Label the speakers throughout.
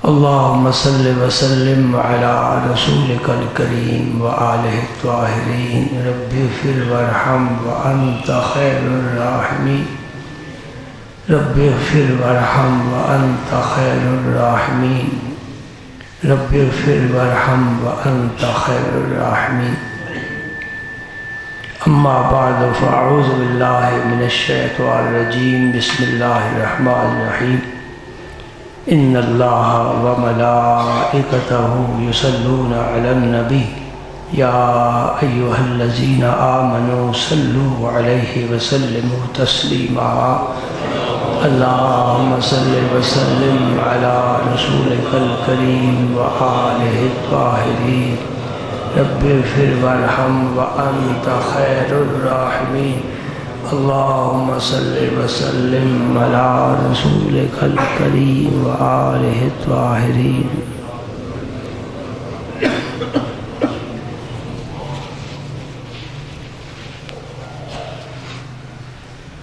Speaker 1: اللهم صل وسلم على رسولك الكريم وآله الطاهرين رب اغفر وارحم وأنت خير الراحمين رب اغفر وارحم وأنت خير الراحمين رب اغفر وارحم وأنت خير الراحمين أما بعد فأعوذ بالله من الشيطان الرجيم بسم الله الرحمن الرحيم إن الله وملائكته يصلون على النبي يا أيها الذين آمنوا صلوا عليه وسلموا تسليما اللهم صل وسلم على رسولك الكريم وآله الطاهرين رب اغفر وارحم وأنت خير الراحمين اللهم صل وسلم على رسولك الكريم وآله الطاهرين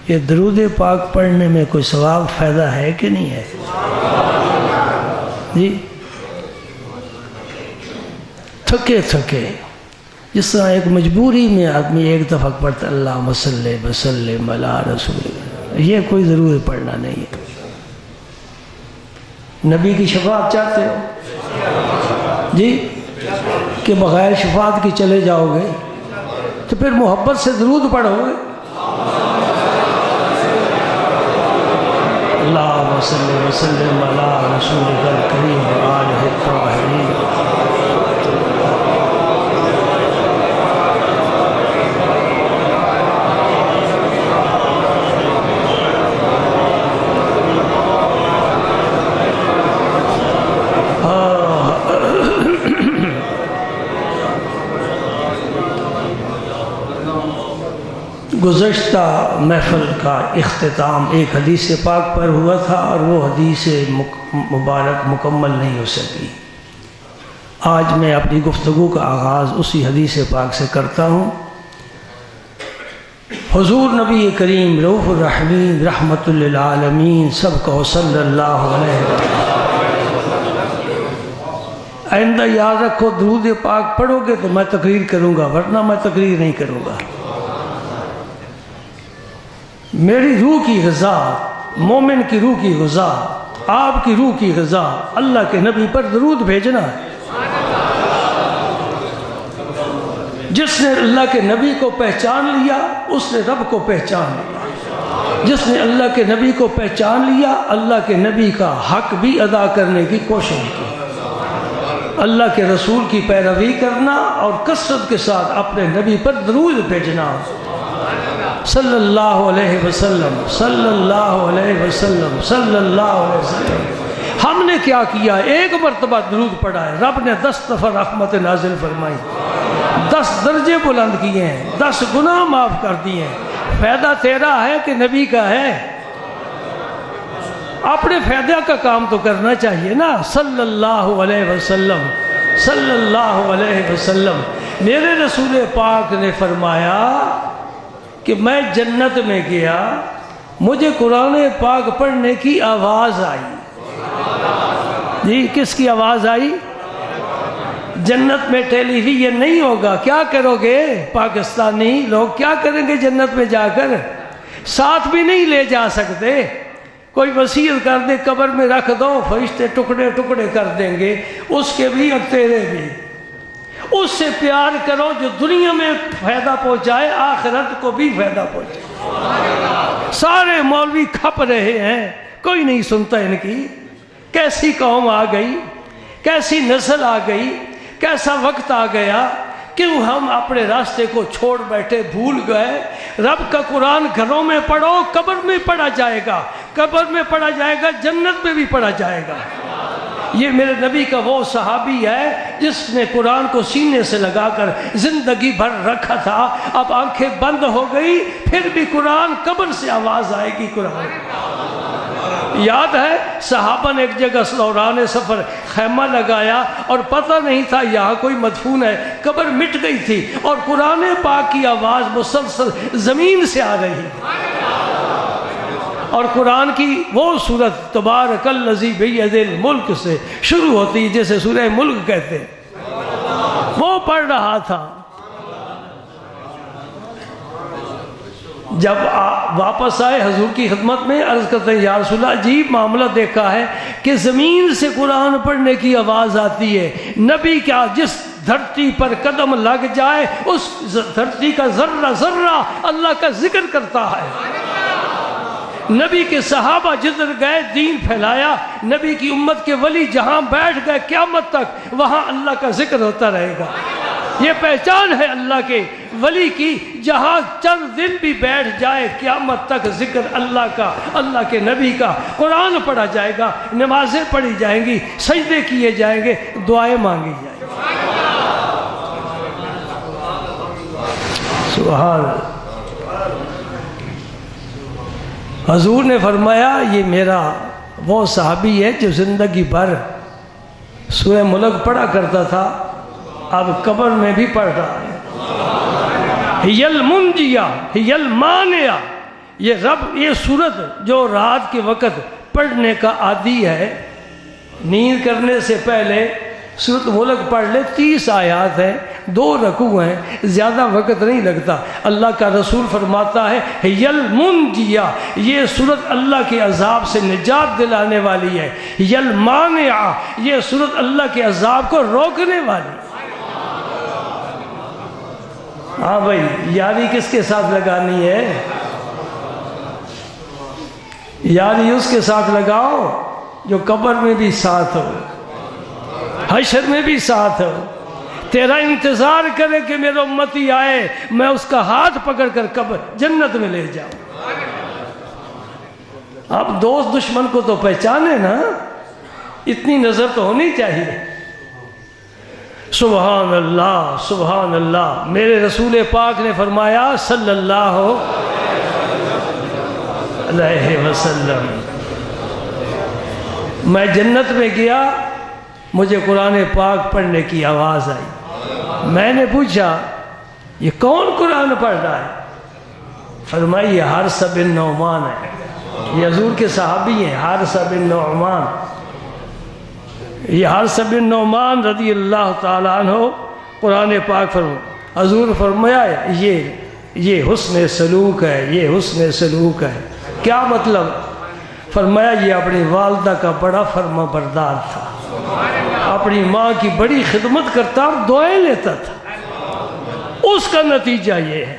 Speaker 1: یہ درود پاک پڑھنے میں کوئی ثواب فائدہ ہے کہ نہیں ہے جی تھکے تھکے جس طرح ایک مجبوری میں آدمی ایک دفعہ پڑھتا اللہم صلی وسلم علی رسول یہ کوئی ضروری پڑھنا نہیں ہے نبی کی شفاعت چاہتے ہو جی کہ بغیر شفاعت کی چلے جاؤ گے تو پھر محبت سے درود پڑھو گے اللہم صلی وسلم علی رسولک الکریم وآلہ الطاہرین گزشتہ محفل کا اختتام ایک حدیث پاک پر ہوا تھا اور وہ حدیث مبارک مکمل نہیں ہو سکی آج میں اپنی گفتگو کا آغاز اسی حدیث پاک سے کرتا ہوں حضور نبی کریم رؤوف الرحیم رحمت للعالمین سب کو صلی اللہ علیہ وسلم آئندہ یاد رکھو درود پاک پڑھو گے تو میں تقریر کروں گا ورنہ میں تقریر نہیں کروں گا میری روح کی غذا مومن کی روح کی غذا آپ کی روح کی غذا اللہ کے نبی پر درود بھیجنا ہے جس نے اللہ کے نبی کو پہچان لیا اس نے رب کو پہچان لیا جس نے اللہ کے نبی کو پہچان لیا اللہ کے نبی کا حق بھی ادا کرنے کی کوشش کی اللہ کے رسول کی پیروی کرنا اور کثرت کے ساتھ اپنے نبی پر درود بھیجنا صلی اللہ علیہ وسلم صلی اللہ علیہ وسلم صلی اللہ علیہ وسلم ہم نے کیا کیا ایک مرتبہ درود پڑھا ہے رب نے 10 دفعہ رحمت نازل فرمائی 10 درجے بلند کیے ہیں 10 گناہ معاف کر دیے ہیں فائدہ تیرا ہے کہ نبی کا ہے اپنے فائدہ کا کام تو کرنا چاہیے نا صلی اللہ علیہ وسلم صلی اللہ علیہ وسلم میرے رسول پاک نے فرمایا کہ میں جنت میں گیا مجھے قرآن پاک پڑھنے کی آواز آئی جی کس کی آواز آئی جنت میں ٹیلی ویژن نہیں ہوگا کیا کرو گے پاکستانی لوگ کیا کریں گے جنت میں جا کر ساتھ بھی نہیں لے جا سکتے کوئی وصیت کر دے قبر میں رکھ دو فرشتے ٹکڑے ٹکڑے کر دیں گے اس کے بھی اور تیرے بھی اس سے پیار کرو جو دنیا میں فائدہ پہنچائے آخرت کو بھی فائدہ پہنچائے سارے مولوی کھپ رہے ہیں کوئی نہیں سنتا ان کی کیسی قوم آ گئی کیسی نسل آ گئی کیسا وقت آ گیا کیوں ہم اپنے راستے کو چھوڑ بیٹھے بھول گئے رب کا قرآن گھروں میں پڑھو قبر میں پڑھا جائے گا قبر میں پڑھا جائے گا جنت میں بھی پڑھا جائے گا یہ میرے نبی کا وہ صحابی ہے جس نے قرآن کو سینے سے لگا کر زندگی بھر رکھا تھا اب آنکھیں بند ہو گئی پھر بھی قرآن قبر سے آواز آئے گی قرآن یاد ہے صحابہ نے ایک جگہ دوران سفر خیمہ لگایا اور پتہ نہیں تھا یہاں کوئی مدفون ہے قبر مٹ گئی تھی اور قرآن پاک کی آواز مسلسل زمین سے آ رہی اور قرآن کی وہ سورت تبارک الذی بیدہ الملک سے شروع ہوتی ہے، جیسے سورہ ملک کہتے ہیں، وہ پڑھ رہا تھا۔ جب واپس آئے حضور کی خدمت میں، عرض کرتے ہیں یا رسول اللہ عجیب معاملہ دیکھا ہے کہ زمین سے قرآن پڑھنے کی آواز آتی ہے، نبی کیا جس دھرتی پر قدم لگ جائے اس دھرتی کا ذرہ ذرہ اللہ کا ذکر کرتا ہے۔ نبی کے صحابہ جدھر گئے دین پھیلایا، نبی کی امت کے ولی جہاں بیٹھ گئے قیامت تک وہاں اللہ کا ذکر ہوتا رہے گا۔ یہ پہچان ہے اللہ کے ولی کی، جہاں چند دن بھی بیٹھ جائے قیامت تک ذکر اللہ کا، اللہ کے نبی کا، قرآن پڑھا جائے گا، نمازیں پڑھی جائیں گی، سجدے کیے جائیں گے، دعائیں مانگی جائیں گی۔ سبحان اللہ۔ حضور نے فرمایا یہ میرا وہ صحابی ہے جو زندگی بھر سورہ ملک پڑھا کرتا تھا، اب قبر میں بھی پڑھ رہا ہے۔ ہی المنجیہ ہی المانعہ، یہ رب یہ سورت جو رات کے وقت پڑھنے کا عادی ہے، نیند کرنے سے پہلے سورت ملک پڑھ لے، 30 آیات ہیں، 2 رکوع ہیں، زیادہ وقت نہیں لگتا۔ اللہ کا رسول فرماتا ہے ہی المنجیہ، یہ سورت اللہ کے عذاب سے نجات دلانے والی ہے۔ ہی المانعہ، یہ سورت اللہ کے عذاب کو روکنے والی ہے۔ ہاں بھائی، یاری کس کے ساتھ لگانی ہے؟ یاری اس کے ساتھ لگاؤ جو قبر میں بھی ساتھ ہو، حشر میں بھی ساتھ ہو، تیرا انتظار کرے کہ میرا امتی آئے، میں اس کا ہاتھ پکڑ کر قبر جنت میں لے جاؤں۔ اب دوست دشمن کو تو پہچانے نا، اتنی نظر تو ہونی چاہیے۔ سبحان اللہ سبحان اللہ۔ میرے رسول پاک نے فرمایا صلی اللہ علیہ وسلم، میں جنت میں گیا، مجھے قرآن پاک پڑھنے کی آواز آئی۔ میں نے پوچھا یہ کون قرآن پڑھ رہا ہے؟ فرمایا یہ حارثہ بن نعمان ہے، یہ حضور کے صحابی ہیں، حارثہ بن نعمان۔ یہ حارثہ بن نعمان رضی اللہ تعالیٰ عنہ قرآن پاک فرمایا، حضور فرمایا یہ حسن سلوک ہے، یہ حسن سلوک ہے۔ کیا مطلب؟ فرمایا یہ اپنی والدہ کا بڑا فرما بردار تھا، اپنی ماں کی بڑی خدمت کرتا اور دعائیں لیتا تھا، اس کا نتیجہ یہ ہے۔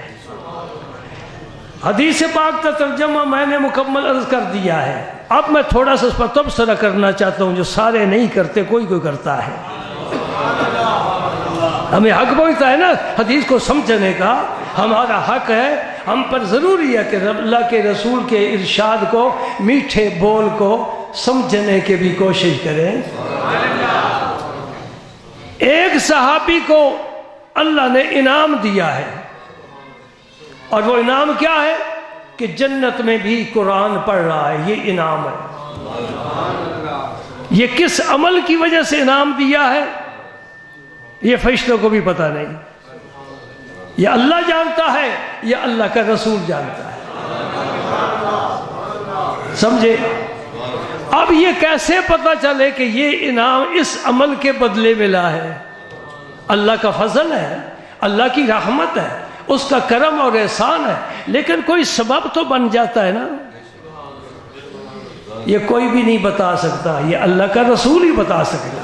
Speaker 1: حدیث پاک کا ترجمہ میں نے مکمل عرض کر دیا ہے، اب میں تھوڑا سا اس پر تبصرہ کرنا چاہتا ہوں جو سارے نہیں کرتے، کوئی کرتا ہے۔ ہمیں حق پہنچتا ہے نا حدیث کو سمجھنے کا، ہمارا حق ہے، ہم پر ضروری ہے کہ اللہ کے رسول کے ارشاد کو، میٹھے بول کو سمجھنے کی بھی کوشش کریں۔ ایک صحابی کو اللہ نے انعام دیا ہے، اور وہ انعام کیا ہے؟ کہ جنت میں بھی قرآن پڑھ رہا ہے، یہ انعام ہے۔ یہ کس عمل کی وجہ سے انعام دیا ہے یہ فرشتوں کو بھی پتہ نہیں، یہ اللہ جانتا ہے، یہ اللہ کا رسول جانتا ہے۔ سمجھے؟ اب یہ کیسے پتہ چلے کہ یہ انعام اس عمل کے بدلے ملا ہے؟ اللہ کا فضل ہے، اللہ کی رحمت ہے، اس کا کرم اور احسان ہے، لیکن کوئی سبب تو بن جاتا ہے نا۔ یہ کوئی بھی نہیں بتا سکتا، یہ اللہ کا رسول ہی بتا سکتا۔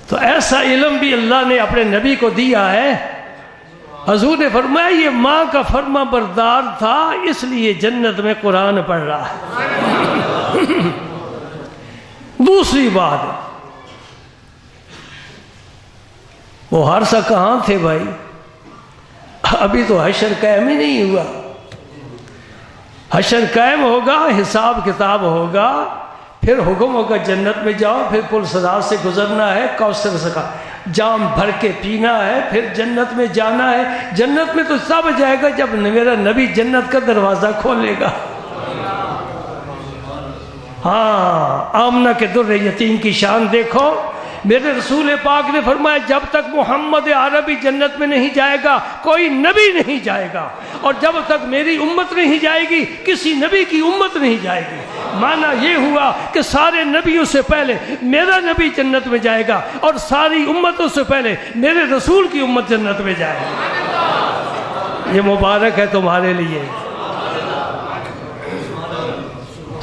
Speaker 1: تو ایسا علم بھی اللہ نے اپنے نبی کو دیا ہے۔ حضور نے فرمایا یہ ماں کا فرما بردار تھا، اس لیے جنت میں قرآن پڑھ رہا ہے۔ دوسری بات، وہ حارثہ کہاں تھے بھائی؟ ابھی تو حشر قائم ہی نہیں ہوا۔ حشر قائم ہوگا، حساب کتاب ہوگا، پھر حکم ہوگا جنت میں جاؤ، پھر پل صراط سے گزرنا ہے، کوثر کا جام بھر کے پینا ہے، پھر جنت میں جانا ہے۔ جنت میں تو سب جائے گا جب میرا نبی جنت کا دروازہ کھولے گا۔ ہاں، آمنہ کے در یتیم کی شان دیکھو، میرے رسول پاک نے فرمایا جب تک محمد عربی جنت میں نہیں جائے گا کوئی نبی نہیں جائے گا، اور جب تک میری امت نہیں جائے گی کسی نبی کی امت نہیں جائے گی۔ معنی یہ ہوا کہ سارے نبیوں سے پہلے میرا نبی جنت میں جائے گا، اور ساری امتوں سے پہلے میرے رسول کی امت جنت میں جائے گی۔ یہ مبارک ہے تمہارے لیے۔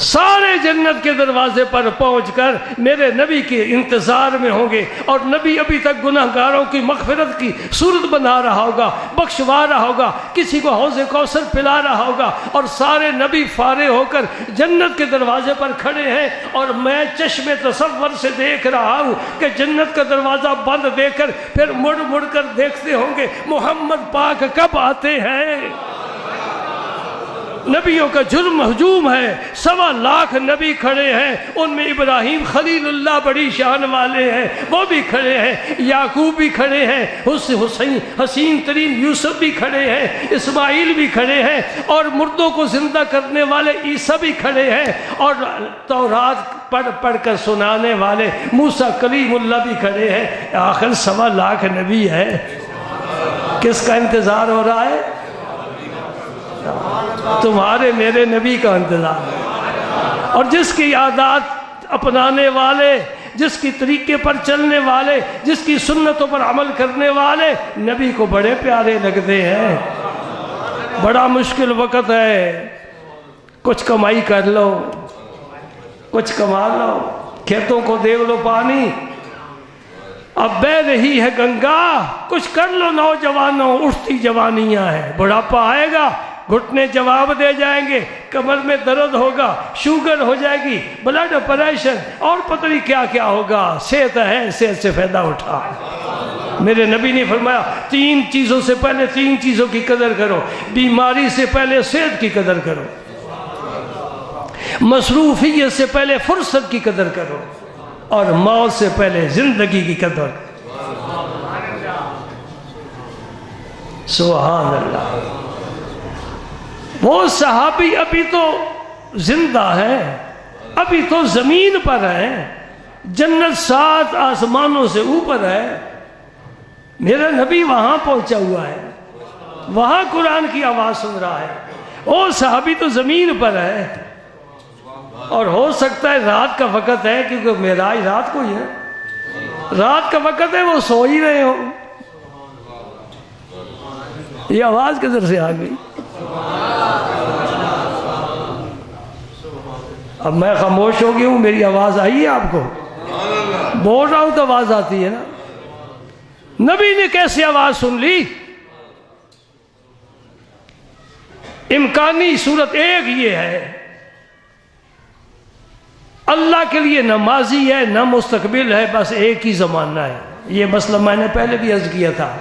Speaker 1: سارے جنت کے دروازے پر پہنچ کر میرے نبی کے انتظار میں ہوں گے، اور نبی ابھی تک گناہگاروں کی مغفرت کی صورت بنا رہا ہوگا، بخشوا رہا ہوگا، کسی کو حوض کوثر پلا رہا ہوگا، اور سارے نبی فارغ ہو کر جنت کے دروازے پر کھڑے ہیں، اور میں چشم تصور سے دیکھ رہا ہوں کہ جنت کا دروازہ بند دیکھ کر پھر مڑ مڑ کر دیکھتے ہوں گے محمد پاک کب آتے ہیں۔ نبیوں کا جرم ہجوم ہے، 1.25 لاکھ نبی کھڑے ہیں، ان میں ابراہیم خلیل اللہ بڑی شان والے ہیں، وہ بھی کھڑے ہیں، یعقوب بھی کھڑے ہیں، حسین ترین یوسف بھی کھڑے ہیں، اسماعیل بھی کھڑے ہیں، اور مردوں کو زندہ کرنے والے عیسیٰ بھی کھڑے ہیں، اور تورات پڑھ کر سنانے والے موسیٰ کلیم اللہ بھی کھڑے ہیں۔ آخر 1.25 لاکھ نبی ہے، کس کا انتظار ہو رہا ہے؟ تمہارے میرے نبی کا انتظار ہے۔ اور جس کی عادات اپنانے والے، جس کی طریقے پر چلنے والے، جس کی سنتوں پر عمل کرنے والے نبی کو بڑے پیارے لگتے ہیں۔ بڑا مشکل وقت ہے، کچھ کمائی کر لو، کچھ کما لو، کھیتوں کو دے لو پانی، اب بہ رہی ہے گنگا، کچھ کر لو نوجوانوں، اٹھتی جوانیاں ہیں، بڑھاپا آئے گا، گھٹنے جواب دے جائیں گے، کمر میں درد ہوگا، شوگر ہو جائے گی، بلڈ پریشر، اور پتہ نہیں کیا کیا ہوگا۔ صحت ہے، صحت سے فائدہ اٹھا۔ میرے نبی نے فرمایا 3 چیزوں سے پہلے 3 چیزوں کی قدر کرو، بیماری سے پہلے صحت کی قدر کرو، مصروفیت سے پہلے فرصت کی قدر کرو، اور موت سے پہلے زندگی کی قدر۔ سبحان اللہ۔ وہ صحابی ابھی تو زندہ ہے، ابھی تو زمین پر ہے، جنت 7 آسمانوں سے اوپر ہے، میرا نبی وہاں پہنچا ہوا ہے، وہاں قرآن کی آواز سن رہا ہے۔ وہ صحابی تو زمین پر ہے، اور ہو سکتا ہے رات کا وقت ہے، کیونکہ معراج رات کو ہی ہے، رات کا وقت ہے، وہ سو ہی رہے ہوں۔ یہ آواز کدھر سے آ گئی؟ اب میں خاموش ہو گیا ہوں، میری آواز آئی ہے آپ کو؟ بول رہا ہوں تو آواز آتی ہے نا۔ نبی نے کیسے آواز سن لی؟ امکانی صورت ایک یہ ہے، اللہ کے لیے نہ ماضی ہے نہ مستقبل ہے، بس ایک ہی زمانہ ہے۔ یہ مسئلہ میں نے پہلے بھی عرض کیا تھا،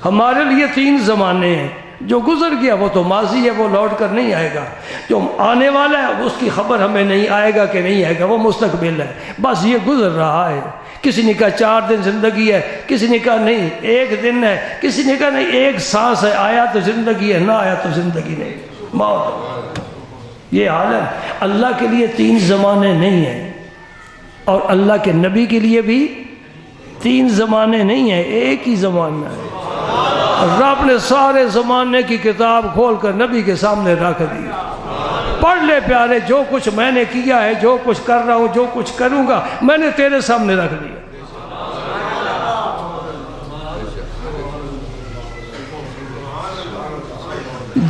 Speaker 1: ہمارے لیے 3 زمانے ہیں، جو گزر گیا وہ تو ماضی ہے، وہ لوٹ کر نہیں آئے گا، جو آنے والا ہے اس کی خبر ہمیں نہیں آئے گا کہ نہیں آئے گا، وہ مستقبل ہے، بس یہ گزر رہا ہے۔ کسی نے کہا 4 دن زندگی ہے، کسی نے کہا نہیں 1 دن ہے، کسی نے کہا نہیں 1 سانس ہے، آیا تو زندگی ہے، نہ آیا تو زندگی نہیں، موت۔ یہ حال ہے۔ اللہ کے لیے 3 زمانے نہیں ہیں، اور اللہ کے نبی کے لیے بھی 3 زمانے نہیں ہیں، ایک ہی زمانہ ہے۔ رب نے سارے زمانے کی کتاب کھول کر نبی کے سامنے رکھ دی، پڑھ لے پیارے، جو کچھ میں نے کیا ہے، جو کچھ کر رہا ہوں، جو کچھ کروں گا، میں نے تیرے سامنے رکھ دیا۔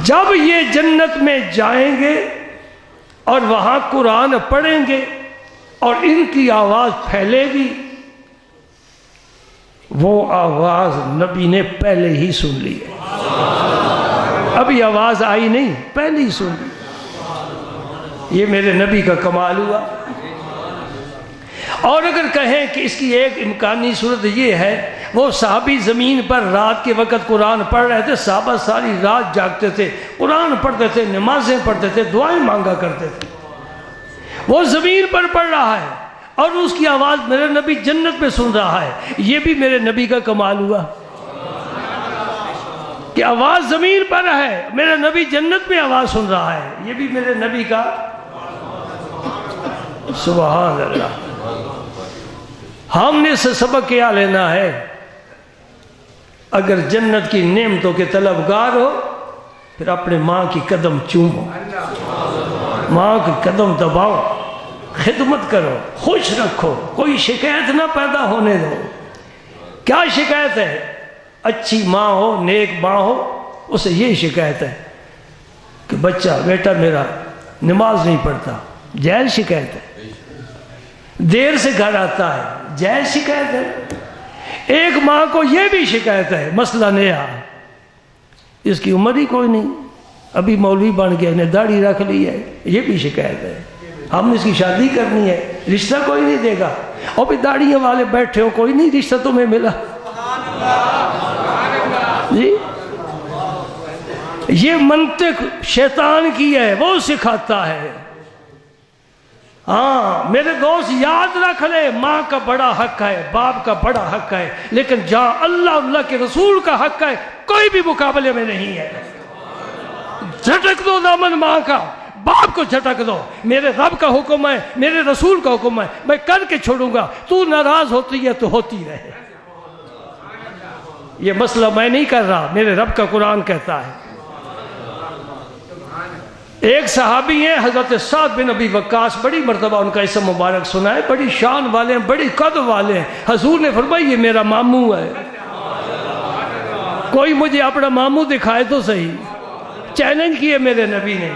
Speaker 1: جب یہ جنت میں جائیں گے اور وہاں قرآن پڑھیں گے اور ان کی آواز پھیلے گی، وہ آواز نبی نے پہلے ہی سن لی ہے، ابھی آواز آئی نہیں، پہلے ہی سن لی۔ یہ میرے نبی کا کمال ہوا۔ اور اگر کہیں کہ اس کی ایک امکانی صورت یہ ہے، وہ صحابی زمین پر رات کے وقت قرآن پڑھ رہے تھے، صحابہ ساری رات جاگتے تھے، قرآن پڑھتے تھے، نمازیں پڑھتے تھے، دعائیں مانگا کرتے تھے، وہ زمین پر پڑھ رہا ہے اور اس کی آواز میرے نبی جنت میں سن رہا ہے۔ یہ بھی میرے نبی کا کمال ہوا کہ آواز زمین پر ہے، میرا نبی جنت میں آواز سن رہا ہے، یہ بھی میرے نبی کا۔ سبحان اللہ۔ ہم نے سے سبق کیا لینا ہے؟ اگر جنت کی نعمتوں کے طلبگار ہو پھر اپنے ماں کی قدم چومو، ماں کی قدم دباؤ، خدمت کرو، خوش رکھو، کوئی شکایت نہ پیدا ہونے دو۔ کیا شکایت ہے؟ اچھی ماں ہو، نیک ماں ہو، اسے یہی شکایت ہے کہ بچہ بیٹا میرا نماز نہیں پڑھتا، جائز شکایت ہے۔ دیر سے گھر آتا ہے، جائز شکایت ہے۔ ایک ماں کو یہ بھی شکایت ہے، مسئلہ نیا، اس کی عمر ہی کوئی نہیں، ابھی مولوی بن گیا، انہیں داڑھی رکھ لی ہے، یہ بھی شکایت ہے۔ ہم نے اس کی شادی کرنی ہے، رشتہ کوئی نہیں دے گا، اور بھی داڑھیوں والے بیٹھے ہو، کوئی نہیں رشتہ تمہیں ملا جی۔ یہ منطق شیطان کی ہے، وہ سکھاتا ہے۔ ہاں میرے دوست یاد رکھ لے، ماں کا بڑا حق ہے، باپ کا بڑا حق ہے، لیکن جہاں اللہ کے رسول کا حق ہے کوئی بھی مقابلے میں نہیں ہے۔ جھٹک دو دامن ماں کا، باپ کو جھٹک دو، میرے رب کا حکم ہے، میرے رسول کا حکم ہے، میں کر کے چھوڑوں گا، تو ناراض ہوتی ہے تو ہوتی رہے۔ یہ مسئلہ میں نہیں کر رہا، میرے رب کا قرآن کہتا ہے۔ ایک صحابی ہیں حضرت سعد بن ابی وقاص، بڑی مرتبہ ان کا اسم مبارک سنا ہے، بڑی شان والے ہیں، بڑی قد والے ہیں۔ حضور نے فرمایا یہ میرا ماموں ہے، کوئی مجھے اپنا ماموں دکھائے تو صحیح۔ چیلنج کیے میرے نبی نے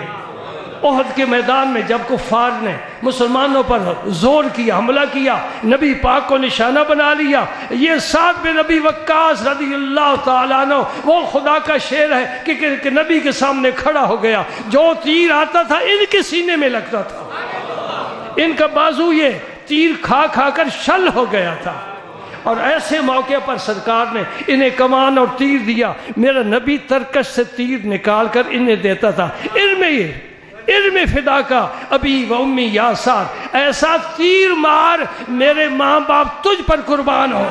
Speaker 1: احد کے میدان میں، جب کفار نے مسلمانوں پر زور کیا، حملہ کیا، نبی پاک کو نشانہ بنا لیا۔ یہ سعد بن ابی وقاص رضی اللہ تعالیٰ عنہ وہ خدا کا شیر ہے کہ نبی کے سامنے کھڑا ہو گیا، جو تیر آتا تھا ان کے سینے میں لگتا تھا، ان کا بازو یہ تیر کھا کھا کر شل ہو گیا تھا، اور ایسے موقع پر سرکار نے انہیں کمان اور تیر دیا۔ میرا نبی ترکش سے تیر نکال کر انہیں دیتا تھا، علم فدا کا ابی و امی یا سعد، ایسا تیر مار میرے ماں باپ تجھ پر قربان ہو۔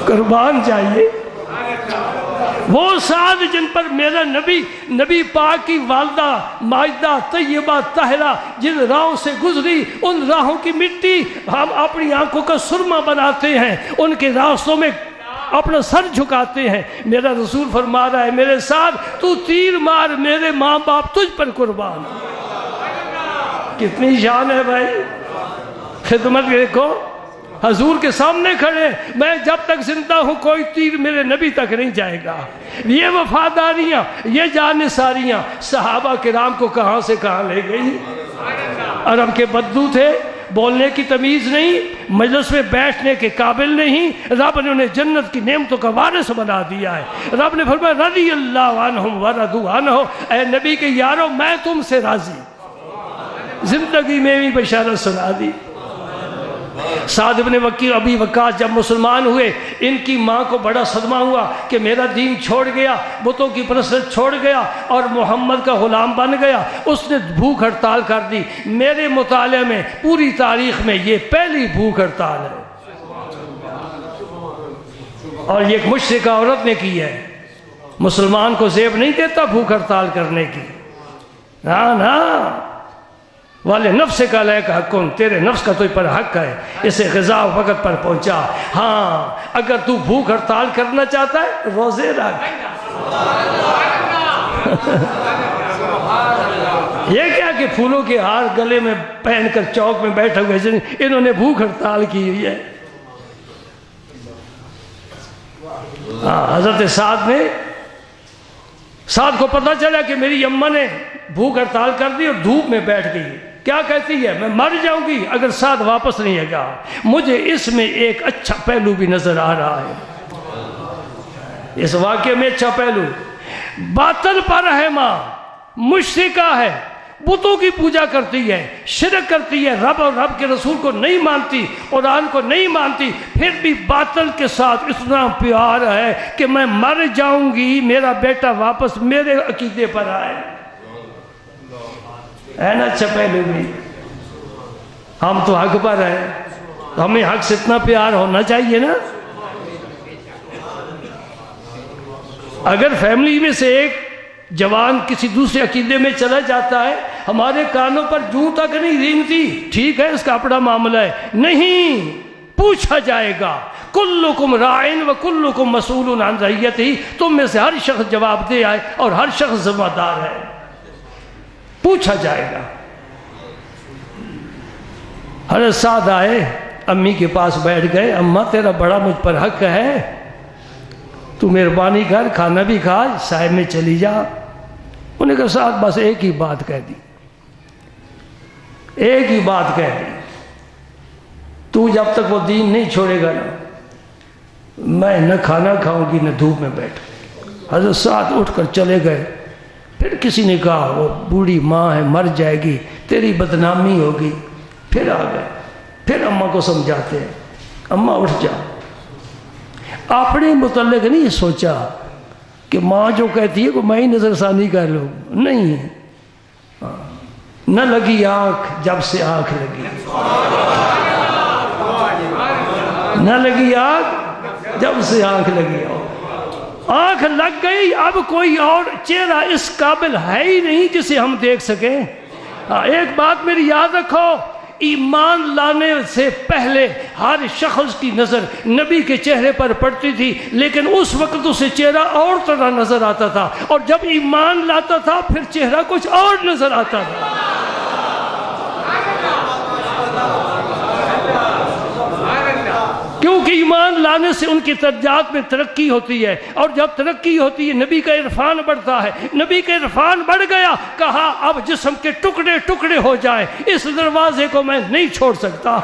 Speaker 1: قربان جائیے وہ سعد جن پر میرا نبی پاک کی والدہ ماجدہ طیبہ طاہرہ جن راہوں سے گزری، ان راہوں کی مٹی ہم اپنی آنکھوں کا سرما بناتے ہیں، ان کے راستوں میں اپنا سر جھکاتے ہیں۔ میرا رسول فرما رہا ہے میرے ساتھ تو تیر مار، میرے ماں باپ تجھ پر قربان۔ کتنی شان ہے بھائی، خدمت دیکھو، حضور کے سامنے کھڑے، میں جب تک زندہ ہوں کوئی تیر میرے نبی تک نہیں جائے گا۔ یہ وفاداریاں، یہ جانثاریاں صحابہ کرام کو کہاں سے کہاں لے گئی۔ عرب کے بدو تھے، بولنے کی تمیز نہیں، مجلس میں بیٹھنے کے قابل نہیں، رب نے انہیں جنت کی نعمتوں کا وارث بنا دیا ہے۔ رب نے فرمایا رضی اللہ عنہم ورضوا عنہ، اے نبی کے یارو میں تم سے راضی، زندگی میں بھی بشارت سنا دی۔ سعد بن ابی وقاص جب مسلمان ہوئے، ان کی ماں کو بڑا صدمہ ہوا کہ میرا دین چھوڑ گیا، بتوں کی پرست چھوڑ گیا اور محمد کا غلام بن گیا۔ اس نے بھوک ہڑتال کر دی۔ میرے مطالعے میں پوری تاریخ میں یہ پہلی بھوک ہڑتال ہے، اور یہ ایک مشرکہ عورت نے کی ہے۔ مسلمان کو زیب نہیں دیتا بھوک ہڑتال کرنے کی، نا والے نفس کا لیک حکم، تیرے نفس کا تو پر حق ہے، اسے غذا وقت پر پہنچا۔ ہاں اگر تو بھوک ہڑتال کرنا چاہتا ہے روزے رکھ۔ یہ کیا کہ پھولوں کے ہار گلے میں پہن کر چوک میں بیٹھے ہوئے، انہوں نے بھوک ہڑتال کی ہوئی ہے۔ ہاں حضرت سعد کو پتہ چلا کہ میری اماں نے بھوک ہڑتال کر دی اور دھوپ میں بیٹھ گئی۔ کیا کہتی ہے؟ میں مر جاؤں گی اگر سعد واپس نہیں آئے گا۔ مجھے اس میں ایک اچھا پہلو بھی نظر آ رہا ہے، اس واقعے میں اچھا پہلو، باطل پر ہے ماں، مشرکہ ہے، بتوں کی پوجا کرتی ہے، شرک کرتی ہے، رب اور رب کے رسول کو نہیں مانتی، قرآن کو نہیں مانتی، پھر بھی باطل کے ساتھ اتنا پیار ہے کہ میں مر جاؤں گی میرا بیٹا واپس میرے عقیدے پر آئے۔ ہے نا اچھا پہلو بھی؟ ہم تو حق پر ہیں، ہمیں حق سے اتنا پیار ہونا چاہیے نا۔ اگر فیملی میں سے ایک جوان کسی دوسرے عقیدے میں چلا جاتا ہے، ہمارے کانوں پر جوں تک نہیں رینگتی، ٹھیک ہے اس کا اپنا معاملہ ہے، نہیں، پوچھا جائے گا کلکم راعٍ وکلکم مسئول عن رعیتہ، تم میں سے ہر شخص جواب دہ آئے اور ہر شخص ذمہ دار ہے، پوچھا جائے گا۔ حضرت سعد آئے، امی کے پاس بیٹھ گئے، اماں تیرا بڑا مجھ پر حق ہے، تو مہربانی کر کھانا بھی کھا، صاحب میں چلی جا۔ انہوں نے کہا سعد بس ایک ہی بات کہہ دی، ایک ہی بات کہہ دی، تو جب تک وہ دین نہیں چھوڑے گا نا میں نہ کھانا کھاؤں گی نہ دھوپ میں بیٹھ۔ حضرت سعد اٹھ کر چلے گئے۔ پھر کسی نے کہا وہ بوڑھی ماں ہے، مر جائے گی، تیری بدنامی ہوگی۔ پھر آ گئے، پھر اماں کو سمجھاتے ہیں، اماں اٹھ جا۔ اپنے متعلق نہیں سوچا کہ ماں جو کہتی ہے کہ میں ہی نظر ثانی کر لوں، نہیں، نہ لگی آنکھ جب سے آنکھ لگی، نہ لگی آنکھ جب سے آنکھ لگی، آنکھ لگ گئی، اب کوئی اور چہرہ اس قابل ہے ہی نہیں جسے ہم دیکھ سکیں۔ ایک بات میری یاد رکھو، ایمان لانے سے پہلے ہر شخص کی نظر نبی کے چہرے پر پڑتی تھی، لیکن اس وقت اسے چہرہ اور طرح نظر آتا تھا، اور جب ایمان لاتا تھا پھر چہرہ کچھ اور نظر آتا تھا۔ کیونکہ ایمان لانے سے ان کی درجات میں ترقی ہوتی ہے، اور جب ترقی ہوتی ہے نبی کا عرفان بڑھتا ہے۔ نبی کا عرفان بڑھ گیا، کہا اب جسم کے ٹکڑے ٹکڑے ہو جائیں، اس دروازے کو میں نہیں چھوڑ سکتا۔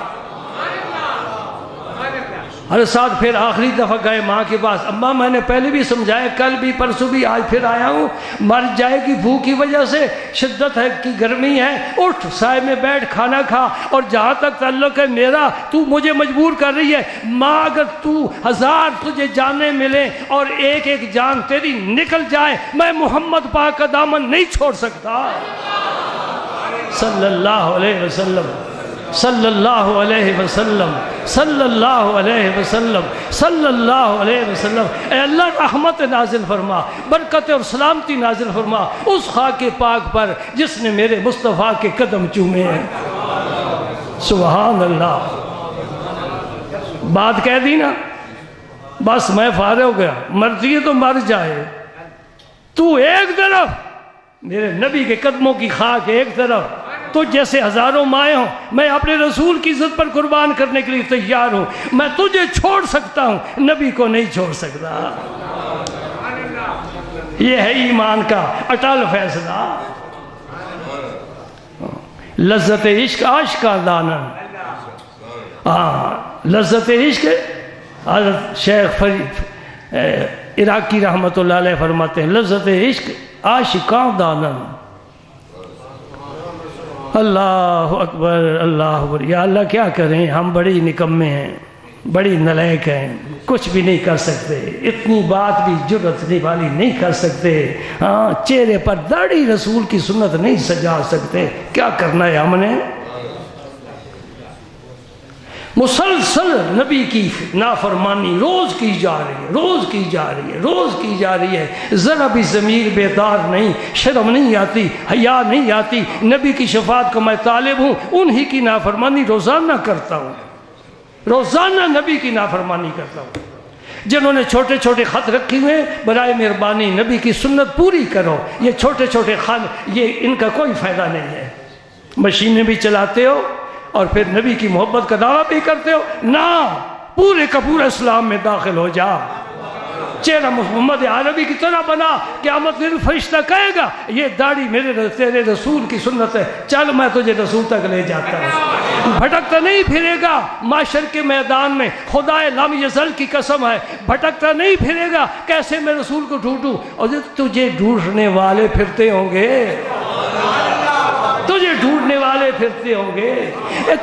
Speaker 1: ہر ساتھ پھر آخری دفعہ گئے ماں کے پاس، اماں میں نے پہلے بھی سمجھایا، کل بھی پرسوں بھی، آج پھر آیا ہوں، مر جائے گی بھوک کی وجہ سے، شدت ہے کی گرمی ہے، اٹھ سائے میں بیٹھ کھانا کھا، اور جہاں تک تعلق ہے میرا تو مجھے مجبور کر رہی ہے، ماں اگر تو 1000 تجھے جانیں ملیں اور ایک ایک جان تیری نکل جائے، میں محمد پاک کا دامن نہیں چھوڑ سکتا۔ صلی اللہ علیہ وسلم، صلی اللہ علیہ وسلم، صلی اللہ علیہ وسلم، صلی اللہ علیہ وسلم۔ اے اللہ رحمت نازل فرما، برکت اور سلامتی نازل فرما اس خاک پاک پر جس نے میرے مصطفیٰ کے قدم چومے ہیں۔ سبحان اللہ۔ بات کہہ دی نا، بس میں فارغ ہو گیا، مرضی ہے تو مر جائے، تو ایک طرف، میرے نبی کے قدموں کی خاک ایک طرف، تو جیسے ہزاروں مائیں ہوں، میں اپنے رسول کی عزت پر قربان کرنے کے لیے تیار ہوں، میں تجھے چھوڑ سکتا ہوں، نبی کو نہیں چھوڑ سکتا۔ یہ ہے ایمان کا اٹل فیصلہ۔ لذت عشق عاشق کا دانن، لذت عشق، حضرت شیخ فرید عراقی رحمت اللہ علیہ فرماتے ہیں، لذت عشق عاشق کا دانن۔ اللہ اکبر، اللہ اکبر۔ یا اللہ کیا کریں، ہم بڑی نکمے ہیں، بڑی نالائق ہیں، کچھ بھی نہیں کر سکتے، اتنی بات بھی جرأت والی نہیں کر سکتے، چہرے پر داڑھی رسول کی سنت نہیں سجا سکتے، کیا کرنا ہے ہم نے؟ مسلسل نبی کی نافرمانی روز کی جا رہی ہے، روز کی جا رہی ہے، روز کی جا رہی ہے، ذرا بھی ضمیر بیدار نہیں، شرم نہیں آتی، حیا نہیں آتی۔ نبی کی شفاعت کا میں طالب ہوں، انہی کی نافرمانی روزانہ کرتا ہوں، روزانہ نبی کی نافرمانی کرتا ہوں۔ جنہوں نے چھوٹے چھوٹے خط رکھے ہوئے، برائے مہربانی نبی کی سنت پوری کرو، یہ چھوٹے چھوٹے خط، یہ ان کا کوئی فائدہ نہیں ہے۔ مشینیں بھی چلاتے ہو اور پھر نبی کی محبت کا دعویٰ بھی کرتے ہو، نہ، پورے کا پورا اسلام میں داخل ہو جا، چہرہ محمد عربی کی طرح بنا، قیامت دن فرشتہ کہے گا یہ داڑھی میرے تیرے رسول کی سنت ہے، چل میں تجھے رسول تک لے جاتا ہوں۔ بھٹکتا نہیں پھرے گا معاشر کے میدان میں، خدائے لم یزل کی قسم ہے، بھٹکتا نہیں پھرے گا، کیسے میں رسول کو ڈھونڈوں؟ اور تجھے ڈھونڈنے والے پھرتے ہوں گے، تجھے ڈھونڈنے والے پھرتے ہوں گے۔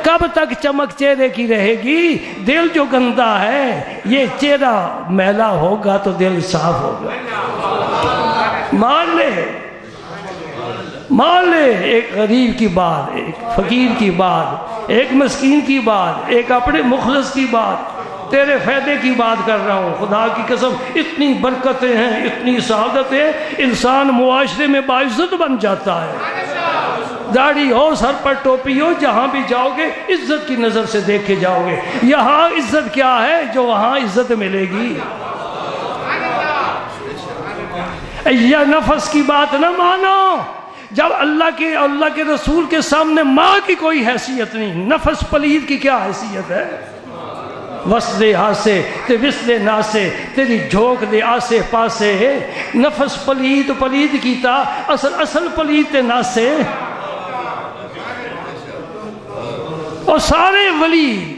Speaker 1: کب تک چمک چہرے کی رہے گی؟ دل جو گندا ہے، یہ چہرہ میلا ہوگا تو دل صاف ہوگا۔ مان لے، مان لے، ایک غریب کی بات، ایک فقیر کی بات، ایک مسکین کی بات، ایک اپنے مخلص کی بات، تیرے فائدے کی بات کر رہا ہوں، خدا کی قسم اتنی برکتیں ہیں، اتنی سعادتیں، انسان معاشرے میں باعزت بن جاتا ہے۔ داڑھی ہو، سر پر ٹوپی ہو، جہاں بھی جاؤ گے عزت کی نظر سے دیکھے جاؤ گے۔ یہاں عزت کیا ہے جو وہاں عزت ملے گی؟ یا نفس کی بات نہ مانو، جب اللہ کے رسول کے سامنے ماں کی کوئی حیثیت نہیں، نفس پلید کی کیا حیثیت ہے؟ وسدے ہاسے تے وسدے ناسے، تیری جھوک دے آسے پاسے، نفس پلید کیتا، اصل پلید تے ناسے۔ اور سارے ولی،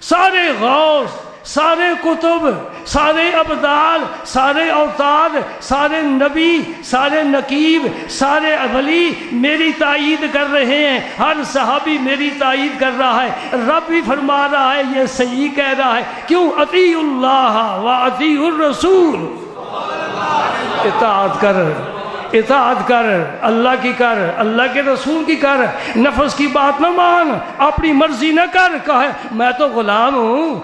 Speaker 1: سارے غوث، سارے کتب، سارے ابدال، سارے اوتاد، سارے نبی، سارے نقیب، سارے ولی میری تائید کر رہے ہیں، ہر صحابی میری تائید کر رہا ہے، رب بھی فرما رہا ہے، یہ صحیح کہہ رہا ہے۔ کیوں؟ اطیعوا اللہ و اطیعوا الرسول، اطاعت کر، اللہ کی کر، اللہ کے رسول کی کر، نفس کی بات نہ مان، اپنی مرضی نہ کر۔ کہے میں تو غلام ہوں،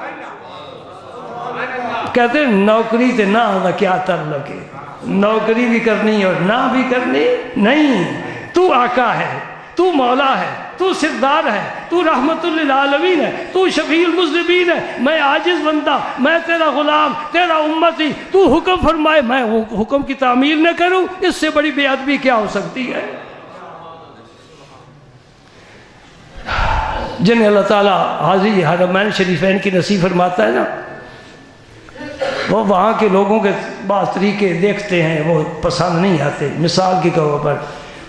Speaker 1: کہتے ہیں نوکری تے نہ آنا کیا تعلق ہے، نوکری بھی کرنی اور نہ بھی کرنی نہیں، تو آقا ہے، تو مولا ہے، تو سردار ہے، تو رحمت للعالمین ہے، تو شفیع المذنبین ہے، میں عاجز بندہ، میں تیرا غلام، تیرا امتی، تو حکم فرمائے میں حکم کی تعمیل نہ کروں، اس سے بڑی بے ادبی کیا ہو سکتی ہے؟ جنہیں اللہ تعالیٰ حاضری حرمین شریفین کی نصیب فرماتا ہے نا، وہ وہاں کے لوگوں کے بعض طریقے دیکھتے ہیں، وہ پسند نہیں آتے۔ مثال کے طور پر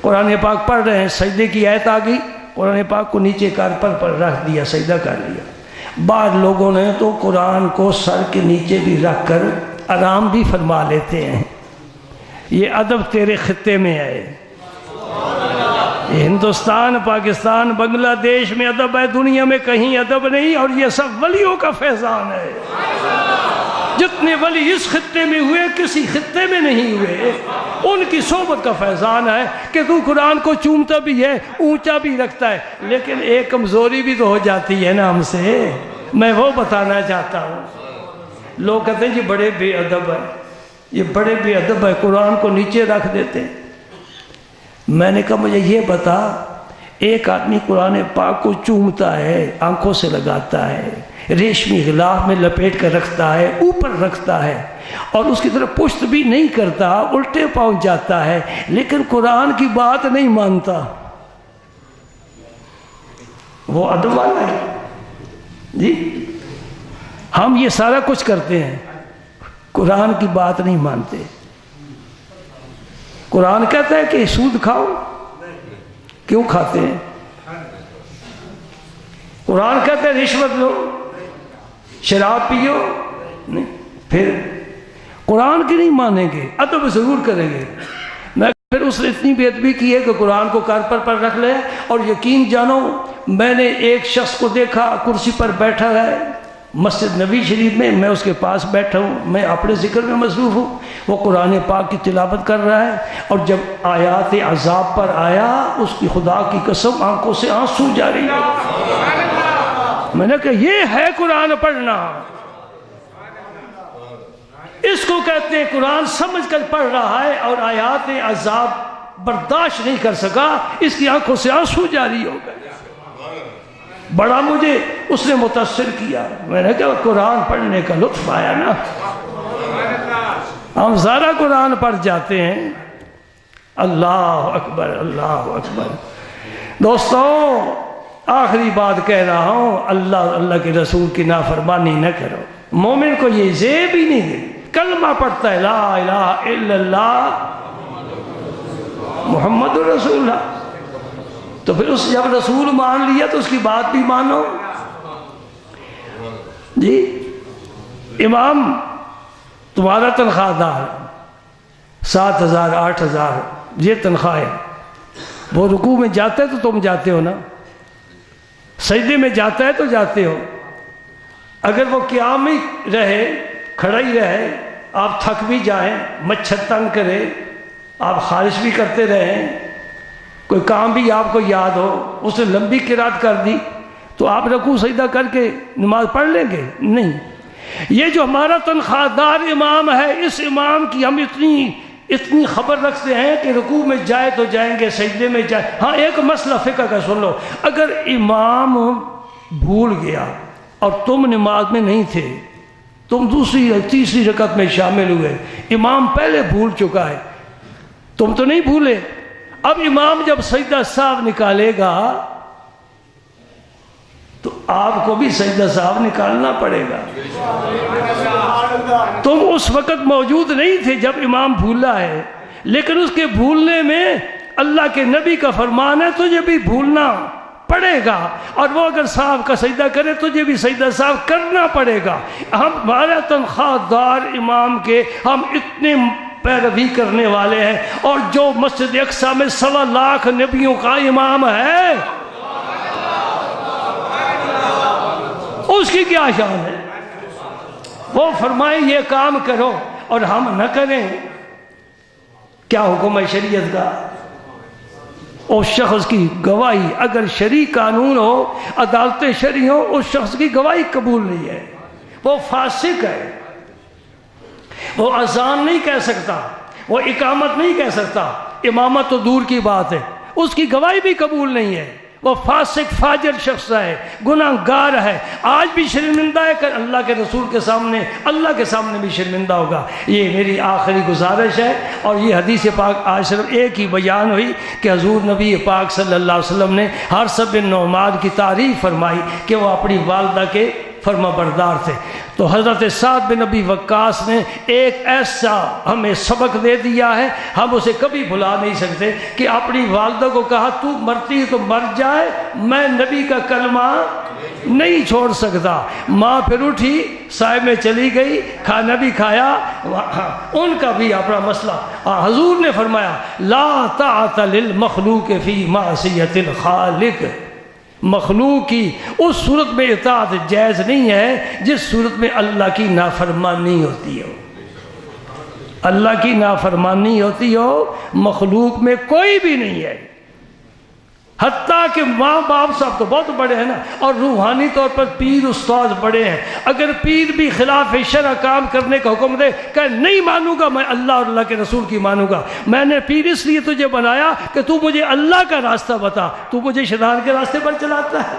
Speaker 1: قرآن پاک پڑھ رہے ہیں، سجدے کی آیت آ گئی، قرآن پاک کو نیچے کر پر رکھ دیا، سجدہ کر لیا۔ بعض لوگوں نے تو قرآن کو سر کے نیچے بھی رکھ کر آرام بھی فرما لیتے ہیں۔ یہ ادب تیرے خطے میں ہے، ہندوستان، پاکستان، بنگلہ دیش میں ادب ہے، دنیا میں کہیں ادب نہیں، اور یہ سب ولیوں کا فیضان ہے۔ جتنے ولی اس خطے میں ہوئے کسی خطے میں نہیں ہوئے، ان کی صحبت کا فیضان ہے کہ تو قرآن کو چومتا بھی ہے، اونچا بھی رکھتا ہے، لیکن ایک کمزوری بھی تو ہو جاتی ہے نا ہم سے، میں وہ بتانا چاہتا ہوں۔ لوگ کہتے ہیں یہ بڑے بے ادب ہے، یہ بڑے بے ادب ہے، قرآن کو نیچے رکھ دیتے ہیں۔ میں نے کہا مجھے یہ بتا، ایک آدمی قرآن پاک کو چومتا ہے، آنکھوں سے لگاتا ہے، ریشمی غلاف میں لپیٹ کر رکھتا ہے، اوپر رکھتا ہے، اور اس کی طرف پشت بھی نہیں کرتا، الٹے پاؤں جاتا ہے، لیکن قرآن کی بات نہیں مانتا، وہ ادب والا ہے؟ جی ہم یہ سارا کچھ کرتے ہیں، قرآن کی بات نہیں مانتے۔ قرآن کہتا ہے کہ سود کھاؤ، کیوں کھاتے ہیں؟ قرآن کہتا ہے رشوت لو، شراب پیو، نہیں، پھر قرآن کی نہیں مانیں گے، ادب ضرور کریں گے۔ میں پھر اس نے اتنی بے ادبی کی ہے کہ قرآن کو کار پر رکھ لے، اور یقین جانو میں نے ایک شخص کو دیکھا کرسی پر بیٹھا ہے مسجد نبی شریف میں اس کے پاس بیٹھا ہوں، میں اپنے ذکر میں مصروف ہوں، وہ قرآن پاک کی تلاوت کر رہا ہے، اور جب آیات عذاب پر آیا اس کی خدا کی قسم آنکھوں سے آنسو جاری ہے۔ میں نے کہا یہ ہے قرآن پڑھنا، اس کو کہتے ہیں قرآن سمجھ کر پڑھ رہا ہے اور آیات عذاب برداشت نہیں کر سکا، اس کی آنکھوں سے آنسو جاری ہو گئے۔ بڑا مجھے اس نے متاثر کیا، میں نے کہا قرآن پڑھنے کا لطف آیا نا، ہم سارا قرآن پڑھ جاتے ہیں۔ اللہ اکبر، اللہ اکبر۔ دوستوں آخری بات کہہ رہا ہوں، اللہ کے رسول کی نافرمانی نہ کرو۔ مومن کو یہ زیب ہی نہیں دے، کلمہ پڑھتا ہے لا الہ الا اللہ محمد رسول اللہ، تو پھر اس جب رسول مان لیا تو اس کی بات بھی مانو۔ جی امام تمہارا تنخواہ دار 7,000 8,000 یہ تنخواہ ہے، وہ رکوع میں جاتا ہے تو تم جاتے ہو نا، سجدے میں جاتا ہے تو جاتے ہو، اگر وہ قیام ہی رہے، کھڑا ہی رہے، آپ تھک بھی جائیں، مچھر تنگ کرے، آپ خارش بھی کرتے رہیں، کوئی کام بھی آپ کو یاد ہو، اس نے لمبی قرات کر دی تو آپ رکوع سجدہ کر کے نماز پڑھ لیں گے؟ نہیں۔ یہ جو ہمارا تنخواہ دار امام ہے، اس امام کی ہم اتنی خبر رکھتے ہیں کہ رکوع میں جائے تو جائیں گے، سجدے میں جائے. ہاں ایک مسئلہ فقہ کا سن لو، اگر امام بھول گیا اور تم نماز میں نہیں تھے، تم دوسری یا تیسری رکعت میں شامل ہوئے، امام پہلے بھول چکا ہے، تم تو نہیں بھولے. اب امام جب سجدہ سہو نکالے گا تو آپ کو بھی سجدہ سہو نکالنا پڑے گا. تم اس وقت موجود نہیں تھے جب امام بھولا ہے، لیکن اس کے بھولنے میں اللہ کے نبی کا فرمان ہے تجھے بھی بھولنا پڑے گا، اور وہ اگر سہو کا سجدہ کرے تجھے بھی سجدہ سہو کرنا پڑے گا. ہمارا تنخواہ دار امام کے ہم اتنے پیروی کرنے والے ہیں، اور جو مسجد اقصی میں 1.25 لاکھ نبیوں کا امام ہے اس کی کیا شان ہے؟ وہ فرمائے یہ کام کرو اور ہم نہ کریں. کیا حکم ہے شریعت کا؟ اس شخص کی گواہی، اگر شرعی قانون ہو، عدالت شرعی ہو، اس شخص کی گواہی قبول نہیں ہے، وہ فاسق ہے، وہ اذان نہیں کہہ سکتا، وہ اقامت نہیں کہہ سکتا، امامت تو دور کی بات ہے، اس کی گواہی بھی قبول نہیں ہے، وہ فاسق فاجر شخص ہے، گناہ گار ہے، آج بھی شرمندہ ہے کہ اللہ کے رسول کے سامنے، اللہ کے سامنے بھی شرمندہ ہوگا. یہ میری آخری گزارش ہے. اور یہ حدیث پاک آج صرف ایک ہی بیان ہوئی کہ حضور نبی پاک صلی اللہ علیہ وسلم نے حارثہ بن نعمان کی تعریف فرمائی کہ وہ اپنی والدہ کے فرما بردار تھے. تو حضرت سعد بن ابی وقاص نے ایک ایسا ہمیں سبق دے دیا ہے، ہم اسے کبھی بھلا نہیں سکتے، کہ اپنی والدہ کو کہا تو مرتی تو مر جائے، میں نبی کا کلمہ نہیں چھوڑ سکتا. ماں پھر اٹھی، سائے میں چلی گئی، کھانا بھی کھایا، ان کا بھی اپنا مسئلہ. حضور نے فرمایا لا طاعت للمخلوق فی معصیت الخالق، مخلوق کی اس صورت میں اطاعت جائز نہیں ہے جس صورت میں اللہ کی نافرمانی ہوتی ہو. اللہ کی نافرمانی ہوتی ہو مخلوق میں کوئی بھی نہیں ہے. حتیٰ کہ ماں باپ صاحب تو بہت بڑے ہیں نا، اور روحانی طور پر پیر استاد بڑے ہیں. اگر پیر بھی خلاف شرع کام کرنے کا حکم دے کہ نہیں مانوں گا، میں اللہ اور اللہ کے رسول کی مانوں گا، میں نے پیر اس لیے تجھے بنایا کہ تو مجھے اللہ کا راستہ بتا، تو مجھے شیطان کے راستے پر چلاتا ہے.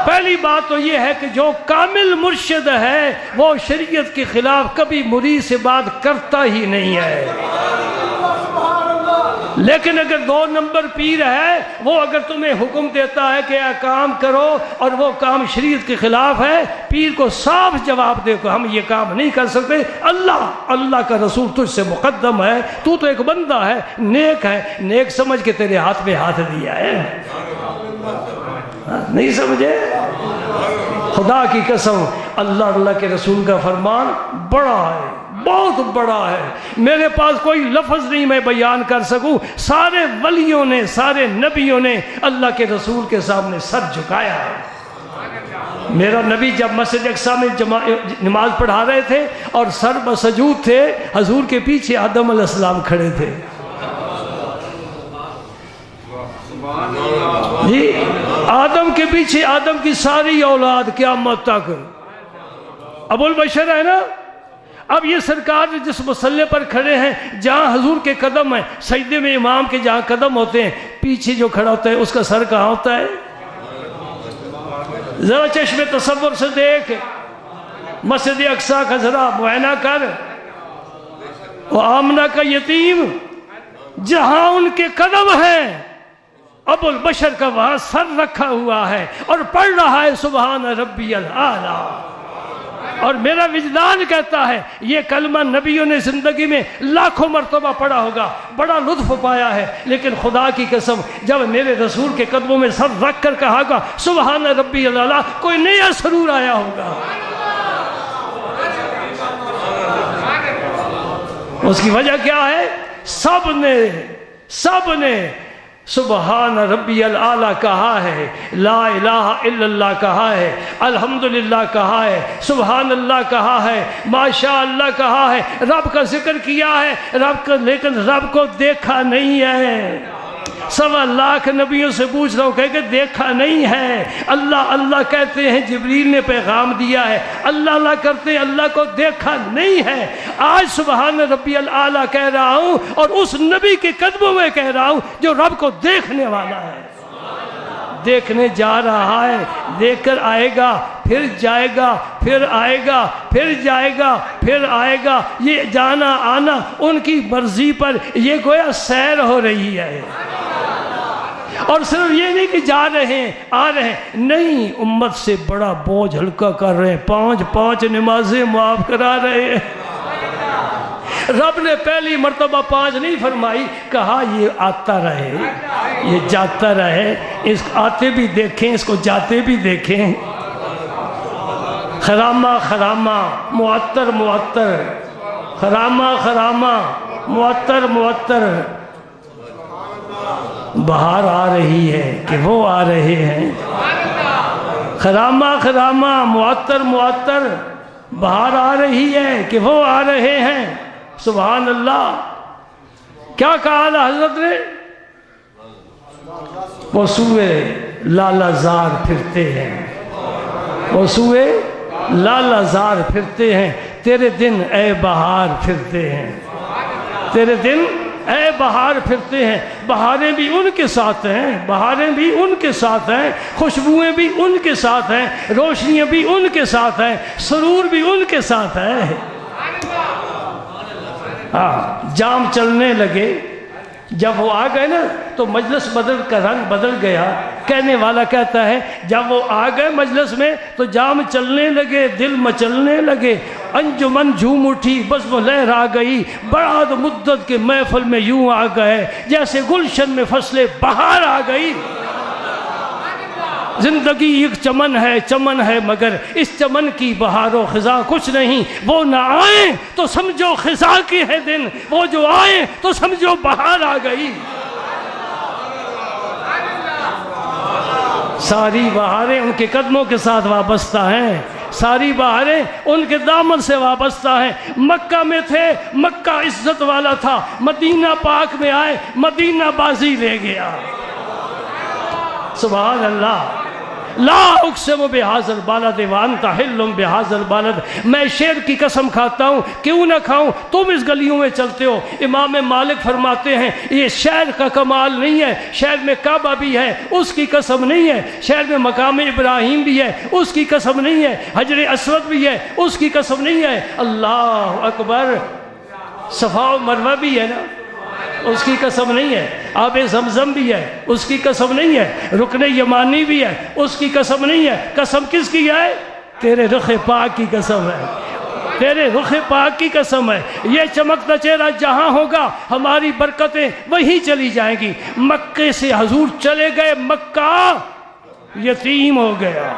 Speaker 1: پہلی بات تو یہ ہے کہ جو کامل مرشد ہے وہ شریعت کے خلاف کبھی مرید سے بات کرتا ہی نہیں ہے. لیکن اگر 2 نمبر پیر ہے، وہ اگر تمہیں حکم دیتا ہے کہ یہ کام کرو اور وہ کام شریعت کے خلاف ہے، پیر کو صاف جواب دے کہ ہم یہ کام نہیں کر سکتے، اللہ کا رسول تجھ سے مقدم ہے، تو ایک بندہ ہے، نیک ہے، نیک سمجھ کے تیرے ہاتھ میں ہاتھ دیا ہے. نہیں سمجھے؟ خدا کی قسم اللہ اللہ کے رسول کا فرمان بڑا ہے، بہت بڑا ہے. میرے پاس کوئی لفظ نہیں میں بیان کر سکوں. سارے ولیوں نے، سارے نبیوں نے اللہ کے رسول کے سامنے سر جھکایا ہے. میرا نبی جب مسجد اقصی میں نماز پڑھا رہے تھے اور سر بسجود تھے، حضور کے پیچھے آدم علیہ السلام کھڑے تھے. جی آدم کے پیچھے آدم کی ساری اولاد قیامت تک ابو البشر ہے نا. اب یہ سرکار جس مسلح پر کھڑے ہیں، جہاں حضور کے قدم ہیں، سجدے میں امام کے جہاں قدم ہوتے ہیں، پیچھے جو کھڑا ہوتا ہے اس کا سر کہاں ہوتا ہے؟ ذرا چشم تصور سے دیکھ، مسجد اقصی کا ذرا معائنہ کر. وہ آمنہ کا یتیم جہاں ان کے قدم ہیں، ابو البشر کا وہاں سر رکھا ہوا ہے اور پڑھ رہا ہے سبحان ربی الاعلیٰ. اور میرا وجدان کہتا ہے یہ کلمہ نبیوں نے زندگی میں لاکھوں مرتبہ پڑھا ہوگا، بڑا لطف پایا ہے، لیکن خدا کی قسم جب میرے رسول کے قدموں میں سر رکھ کر کہا گا سبحان ربی الاعلیٰ، کوئی نیا سرور آیا ہوگا. اس کی وجہ کیا ہے؟ سب نے سبحان ربی الاعلیٰ کہا ہے، لا الہ الا اللہ کہا ہے، الحمدللہ کہا ہے، سبحان اللہ کہا ہے، ماشاء اللہ کہا ہے، رب کا ذکر کیا ہے، لیکن رب کو دیکھا نہیں ہے. سوا لاکھ نبیوں سے پوچھ رہا ہوں کہ دیکھا نہیں ہے؟ اللہ اللہ کہتے ہیں جبریل نے پیغام دیا ہے، اللہ اللہ کرتے ہیں اللہ کو دیکھا نہیں ہے۔ آج سبحان ربی الاعلیٰ کہہ رہا ہوں اور اس نبی کے قدموں میں کہہ رہا ہوں جو رب کو دیکھنے والا ہے، دیکھنے جا رہا ہے، دیکھ کر آئے گا، پھر جائے گا، پھر آئے گا، پھر جائے گا، پھر آئے گا۔ یہ جانا آنا ان کی مرضی پر، یہ گویا سیر ہو رہی ہے۔ اور صرف یہ نہیں کہ جا رہے ہیں آ رہے ہیں، نہیں، امت سے بڑا بوجھ ہلکا کر رہے ہیں، 5 نمازیں معاف کرا رہے ہیں۔ رب نے پہلی مرتبہ 5 نہیں فرمائی، کہا یہ آتا رہے، یہ جاتا رہے، اس آتے بھی دیکھیں، اس کو جاتے بھی دیکھیں۔ خرامہ خرامہ معطر معطر، خرامہ خرامہ معطر معطر، بہار آ رہی ہے کہ وہ آ رہے ہیں۔ خرامہ خرامہ معطر معطر، بہار آ رہی ہے کہ وہ آ رہے ہیں۔ سبحان اللہ۔ کیا کہا حضرت نے؟ وہ سوئے لالا زار پھرتے ہیں، وہ سوئے لالا زار پھرتے ہیں، تیرے دن اے بہار پھرتے ہیں، تیرے دن اے بہار پھرتے ہیں۔ بہاریں بھی ان کے ساتھ ہیں، بہاریں بھی ان کے ساتھ ہیں، خوشبوئیں بھی ان کے ساتھ ہیں، روشنیاں بھی ان کے ساتھ ہیں، سرور بھی ان کے ساتھ ہے۔ جام چلنے لگے، جب وہ آ گئے نا تو مجلس بدل کا رنگ بدل گیا۔ کہنے والا کہتا ہے جب وہ آ گئے مجلس میں تو جام چلنے لگے، دل مچلنے لگے، انجمن جھوم اٹھی، بزم لہر آ گئی، بعد مدت کے محفل میں یوں آ گئے جیسے گلشن میں فصل بہار آ گئی۔ زندگی ایک چمن ہے مگر اس چمن کی بہار و خزاں کچھ نہیں، وہ نہ آئیں تو سمجھو خزاں کے ہے دن، وہ جو آئیں تو سمجھو بہار آ گئی۔ ساری بہاریں ان کے قدموں کے ساتھ وابستہ ہیں، ساری بہاریں ان کے دامن سے وابستہ ہیں۔ مکہ میں تھے، مکہ عزت والا تھا، مدینہ پاک میں آئے، مدینہ بازی لے گیا۔ سبحان اللہ۔ لا اقسم بہذا البلد وانت حل بہذا البلد، میں شیر کی قسم کھاتا ہوں، کیوں نہ کھاؤں، تم اس گلیوں میں چلتے ہو۔ امام مالک فرماتے ہیں یہ شہر کا کمال نہیں ہے، شہر میں کعبہ بھی ہے اس کی قسم نہیں ہے، شہر میں مقام ابراہیم بھی ہے اس کی قسم نہیں ہے، حجر اسود بھی ہے اس کی قسم نہیں ہے، اللہ اکبر، صفا و مروہ بھی ہے نا اس کی قسم نہیں ہے، آب زمزم بھی ہے اس کی قسم نہیں ہے، رکن یمانی بھی ہے اس کی قسم نہیں ہے۔ قسم کس کی ہے؟ تیرے رخ پاک کی قسم ہے، تیرے رخ پاک کی قسم ہے۔ یہ چمکتا چہرہ جہاں ہوگا ہماری برکتیں وہیں چلی جائیں گی۔ مکے سے حضور چلے گئے، مکہ یتیم ہو گیا،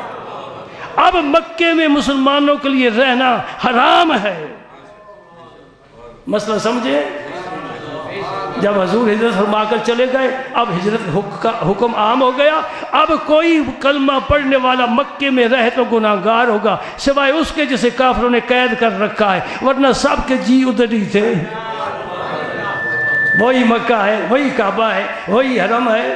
Speaker 1: اب مکے میں مسلمانوں کے لیے رہنا حرام ہے۔ مسئلہ سمجھے؟ جب حضور ہجرت فرما کر چلے گئے، اب ہجرت کا حکم عام ہو گیا، اب کوئی کلمہ پڑھنے والا مکے میں رہے تو گناہگار ہوگا، سوائے اس کے جسے کافروں نے قید کر رکھا ہے، ورنہ سب کے جی ادھر ہی تھے۔ وہی مکہ ہے، وہی کعبہ ہے، وہی حرم ہے،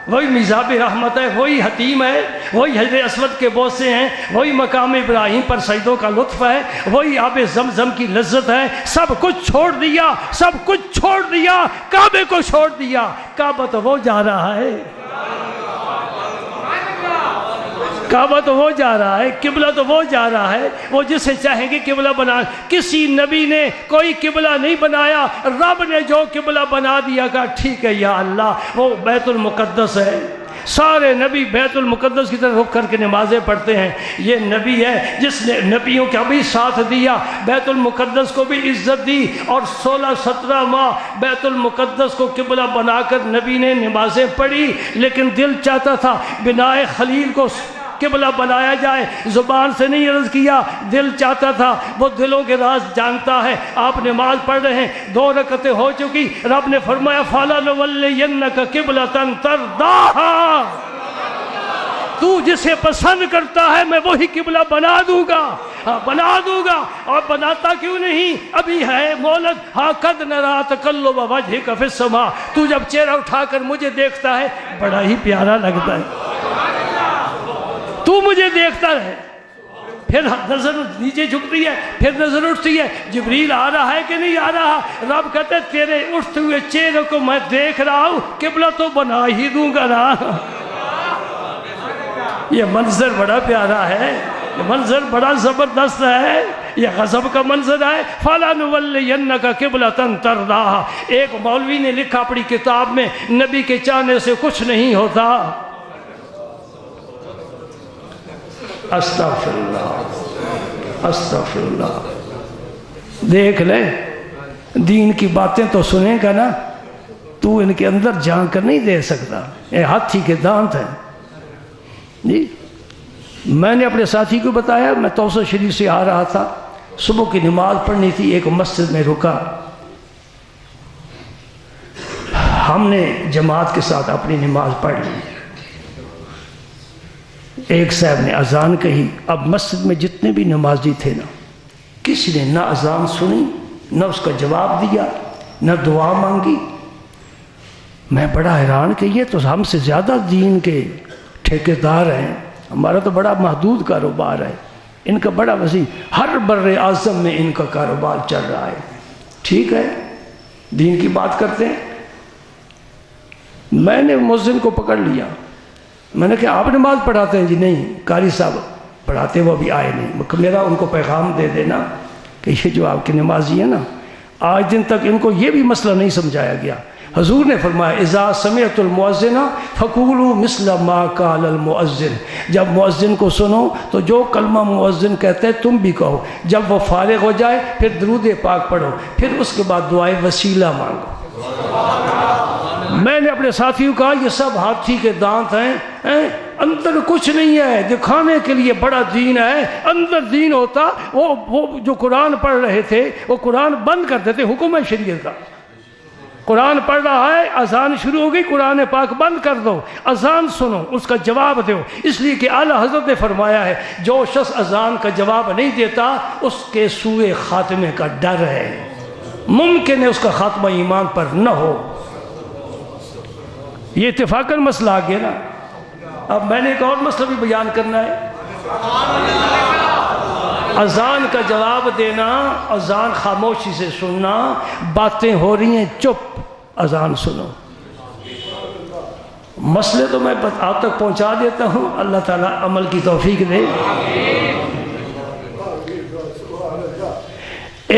Speaker 1: وہی میزاب رحمت ہے، وہی حتیم ہے، وہی حجر اسود کے بوسے ہیں، وہی مقام ابراہیم پر سجدوں کا لطف ہے، وہی آب زمزم کی لذت ہے۔ سب کچھ چھوڑ دیا، سب کچھ چھوڑ دیا، کعبے کو چھوڑ دیا۔ کعبہ تو وہ جا رہا ہے، کعبہ تو وہ جا رہا ہے، قبلہ تو وہ جا رہا ہے، وہ جسے چاہیں گے قبلہ بنا۔ کسی نبی نے کوئی قبلہ نہیں بنایا، رب نے جو قبلہ بنا دیا کہا ٹھیک ہے یا اللہ، وہ بیت المقدس ہے۔ سارے نبی بیت المقدس کی طرف رخ کر کے نمازیں پڑھتے ہیں۔ یہ نبی ہے جس نے نبیوں کا بھی ساتھ دیا، بیت المقدس کو بھی عزت دی، اور 16-17 ماہ بیت المقدس کو قبلہ بنا کر نبی نے نمازیں پڑھی، لیکن دل چاہتا تھا بنائے خلیل کو قبلہ بنایا جائے، زبان سے نہیں عرض کیا، دل چاہتا تھا، وہ دلوں کے راز جانتا ہے۔ آپ نماز پڑھ رہے ہیں، 2 رکعتیں ہو چکی، رب نے فرمایا فَلَنُوَلِّيَنَّكَ قِبْلَةً تَرْضَاهَا، تو جسے پسند کرتا ہے میں وہی قبلہ بنا دوں گا، بنا دوں گا۔ اور بناتا کیوں نہیں؟ ابھی ہے مولد، ہاں قد نرا تقلب وجہک فی السماء، تو جب چہرہ اٹھا کر مجھے دیکھتا ہے بڑا ہی پیارا لگتا ہے، تو مجھے دیکھتا ہے، پھر نظر نیچے جھکتی ہے، پھر نظر اٹھتی ہے، جبریل آ رہا ہے کہ نہیں آ رہا؟ رب کہتے تیرے اٹھتے ہوئے چہرے کو میں دیکھ رہا ہوں، قبلہ تو بنا ہی دوں گا نا۔ یہ منظر بڑا پیارا ہے، یہ منظر بڑا زبردست ہے، یہ غضب کا منظر ہے۔ فَلَنُوَلِّيَنَّكَ قِبْلَةً تَرْضَاهَا۔ ایک مولوی نے لکھا اپنی کتاب میں، نبی کے چاہنے سے کچھ نہیں ہوتا۔ استغفر اللہ، استغفر اللہ۔ دیکھ لے، دین کی باتیں تو سنے گا نا، تو ان کے اندر جان کر نہیں دے سکتا، یہ ہاتھی کے دانت ہیں جی۔ میں نے اپنے ساتھی کو بتایا، میں توسط شریف سے آ رہا تھا، صبح کی نماز پڑھنی تھی، ایک مسجد میں رکا، ہم نے جماعت کے ساتھ اپنی نماز پڑھ لی، ایک صاحب نے اذان کہی۔ اب مسجد میں جتنے بھی نمازی تھے نا، کسی نے نہ اذان سنی، نہ اس کا جواب دیا، نہ دعا مانگی۔ میں بڑا حیران کہ یہ تو ہم سے زیادہ دین کے ٹھیکیدار ہیں، ہمارا تو بڑا محدود کاروبار ہے، ان کا بڑا وسیع، ہر بر اعظم میں ان کا کاروبار چل رہا ہے۔ ٹھیک ہے، دین کی بات کرتے ہیں۔ میں نے مؤذن کو پکڑ لیا، میں نے کہا آپ نماز پڑھاتے ہیں؟ جی نہیں، قاری صاحب پڑھاتے، وہ ابھی آئے نہیں۔ میرا ان کو پیغام دے دینا کہ یہ جو آپ کے نمازی ہیں نا، آج دن تک ان کو یہ بھی مسئلہ نہیں سمجھایا گیا۔ حضور نے فرمایا اذا سمعت المؤذن فقولوا مثل ما قال المؤذن، جب مؤذن کو سنو تو جو کلمہ مؤذن کہتے ہیں تم بھی کہو، جب وہ فارغ ہو جائے پھر درود پاک پڑھو، پھر اس کے بعد دعائے وسیلہ مانگو۔ میں نے اپنے ساتھیوں کہا یہ سب ہاتھی کے دانت ہیں، اندر کچھ نہیں ہے، دکھانے کے لیے بڑا دین ہے، اندر دین ہوتا وہ جو قرآن پڑھ رہے تھے وہ قرآن بند کر دیتے، حکم ہے شریعت کا۔ قرآن پڑھ رہا ہے، اذان شروع ہو گئی، قرآن پاک بند کر دو، اذان سنو، اس کا جواب دو، اس لیے کہ اعلیٰ حضرت نے فرمایا ہے جو شخص اذان کا جواب نہیں دیتا اس کے سوء خاتمے کا ڈر ہے، ممکن ہے اس کا خاتمہ ایمان پر نہ ہو۔ یہ اتفاقاً مسئلہ آ گیا نا۔ اب میں نے ایک اور مسئلہ بھی بیان کرنا ہے، اذان کا جواب دینا، اذان خاموشی سے سننا، باتیں ہو رہی ہیں چپ، اذان سنو۔ مسئلے تو میں آپ تک پہنچا دیتا ہوں، اللہ تعالیٰ عمل کی توفیق دے۔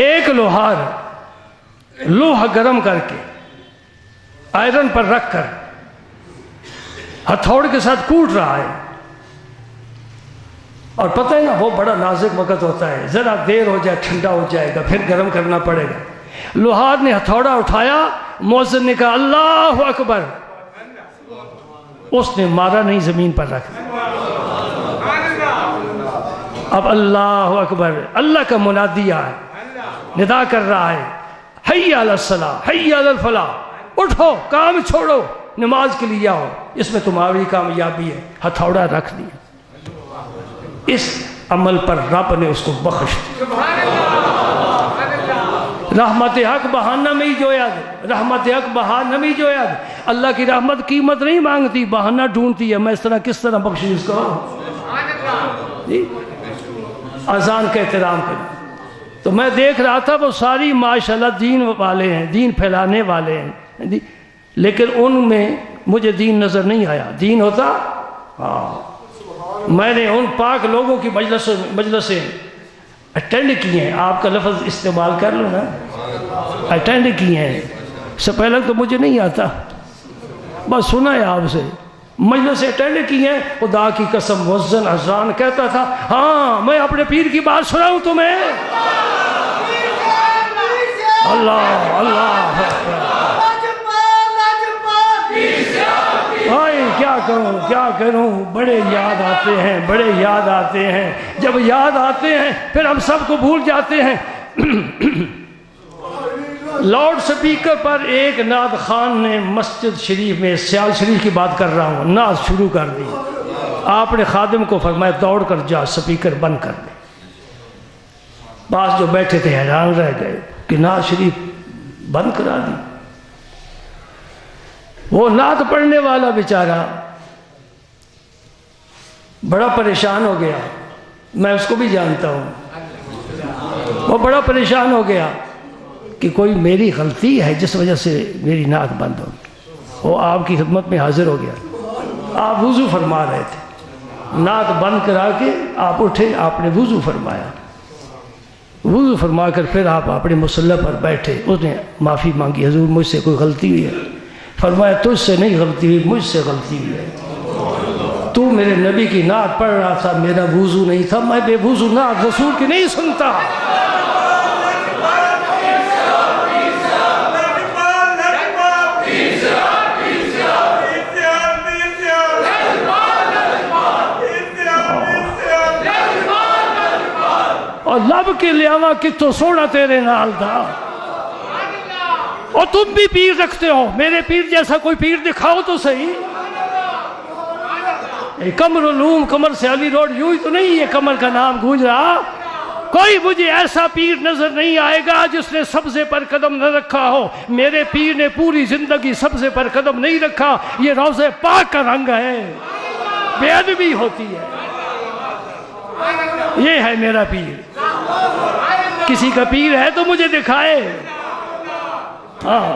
Speaker 1: ایک لوہار لوہا گرم کر کے آئرن پر رکھ کر ہتھوڑے کے ساتھ کوٹ رہا ہے، اور پتہ ہے نا وہ بڑا نازک وقت ہوتا ہے، ذرا دیر ہو جائے ٹھنڈا ہو جائے گا، پھر گرم کرنا پڑے گا۔ لوہار نے ہتھوڑا اٹھایا، مؤذن نے کہا اللہ اکبر، اس نے مارا نہیں، زمین پر رکھ دیا۔ اب اللہ اکبر، اللہ کا منادی ہے، ندا کر رہا ہے حی علی الصلاۃ حی علی الفلاح، اٹھو کام چھوڑو نماز کے لیے آؤ، اس میں تمہاری کامیابی ہے۔ ہتھوڑا رکھ دیا، اس عمل پر رب نے اس کو بخش دیا۔ رحمت حق بہانہ میں ہی جویا دے، رحمت حق بہانہ میں ہی جویا دے۔ اللہ کی رحمت قیمت نہیں مانگتی، بہانہ ڈھونڈتی ہے، میں اس طرح کس طرح بخشش کروں جی۔ اذان کا احترام کریں۔ تو میں دیکھ رہا تھا وہ ساری ماشاءاللہ دین والے ہیں، دین پھیلانے والے ہیں جی، لیکن ان میں مجھے دین نظر نہیں آیا۔ دین ہوتا ہاں، میں نے ان پاک لوگوں کی مجلسیں اٹینڈ کی ہیں، آپ کا لفظ استعمال کر لوں نا، اٹینڈ کی ہیں، سے پہلے تو مجھے نہیں آتا، بس سنا ہے آپ سے، مجلسیں اٹینڈ کی ہیں۔ خدا کی قسم مؤذن اذان کہتا تھا، ہاں میں اپنے پیر کی بات سناؤں تمہیں، اللہ اللہ کیا کروں، بڑے یاد آتے ہیں، بڑے یاد آتے ہیں، جب یاد آتے ہیں پھر ہم سب کو بھول جاتے ہیں۔ لاؤڈ سپیکر پر ایک نعت خان نے مسجد شریف میں، سیال شریف کی بات کر رہا ہوں، نعت شروع کر دی، آپ نے خادم کو فرمایا دوڑ کر جا سپیکر بند کر دے۔ بعض جو بیٹھے تھے حیران رہ گئے کہ نعت شریف بند کرا دی۔ وہ نعت پڑھنے والا بیچارہ بڑا پریشان ہو گیا، میں اس کو بھی جانتا ہوں۔ وہ بڑا پریشان ہو گیا کہ کوئی میری غلطی ہے جس وجہ سے میری نعت بند ہو گئی۔ وہ آپ کی خدمت میں حاضر ہو گیا، آپ وضو فرما رہے تھے، نعت بند کرا کے آپ اٹھے، آپ نے وضو فرمایا، وضو فرما کر پھر آپ اپنے مصلی پر بیٹھے۔ اس نے معافی مانگی، حضور مجھ سے کوئی غلطی ہوئی ہے؟ فرمایا تجھ سے نہیں غلطی ہوئی، مجھ سے غلطی ہوئی ہے۔ تو میرے نبی کی نعت پڑھ رہا تھا، میرا وضو نہیں تھا، میں بے وضو نعت رسول کی نہیں سنتا۔ اور لب کے لیاوا کتوں سونا تیرے نال دا، اور تم بھی پیر رکھتے ہو، میرے پیر جیسا کوئی پیر دکھاؤ تو صحیح۔ قمر علوم، قمر سے علی روڈ، یوں ہی تو نہیں یہ قمر کا نام گونج رہا۔ کوئی مجھے ایسا پیر نظر نہیں آئے گا جس نے سبزے پر قدم نہ رکھا ہو۔ میرے پیر نے پوری زندگی سبزے پر قدم نہیں رکھا، یہ روضہ پاک کا رنگ ہے، بے ادبی ہوتی ہے۔ یہ ہے میرا پیر، کسی کا پیر ہے تو مجھے دکھائے۔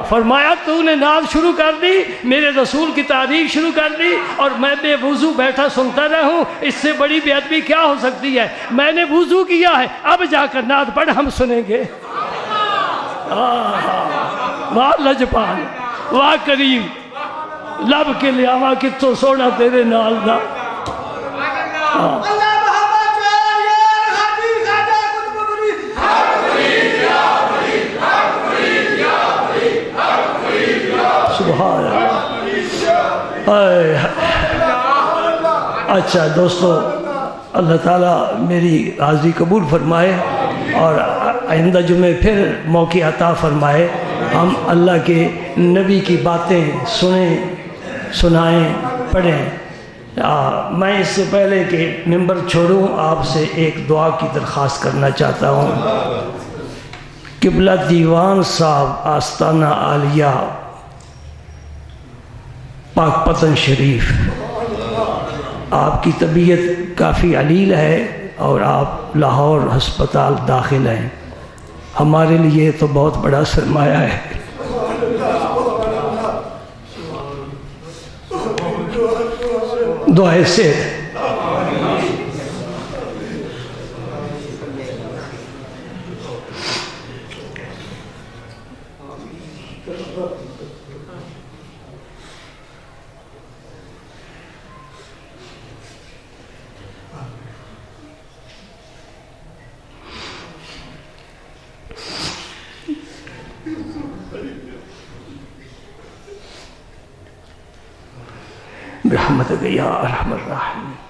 Speaker 1: فرمایا تو نے نعت شروع کر دی، میرے رسول کی تعریف شروع کر دی، اور میں بے وضو بیٹھا سنتا رہوں، اس سے بڑی بے ادبی کیا ہو سکتی ہے؟ میں نے وضو کیا ہے، اب جا کر نعت پڑھ، ہم سنیں گے۔ واہ لجپال، واہ کریم، لب کے لیاوا کتوں سونا تیرے نال دا۔ سبحان اللہ۔ اچھا دوستو، اللہ تعالیٰ میری حاضری قبول فرمائے اور آئندہ جمعے پھر موقع عطا فرمائے، ہم اللہ کے نبی کی باتیں سنیں، سنائیں، پڑھیں۔ میں اس سے پہلے کہ ممبر چھوڑوں آپ سے ایک دعا کی درخواست کرنا چاہتا ہوں۔ قبلہ دیوان صاحب، آستانہ عالیہ، پاک پتن شریف، آپ کی طبیعت کافی علیل ہے اور آپ لاہور ہسپتال داخل ہیں، ہمارے لیے تو بہت بڑا سرمایہ ہے۔ دعائیں سے برحمتک یا ارحم الراحمین۔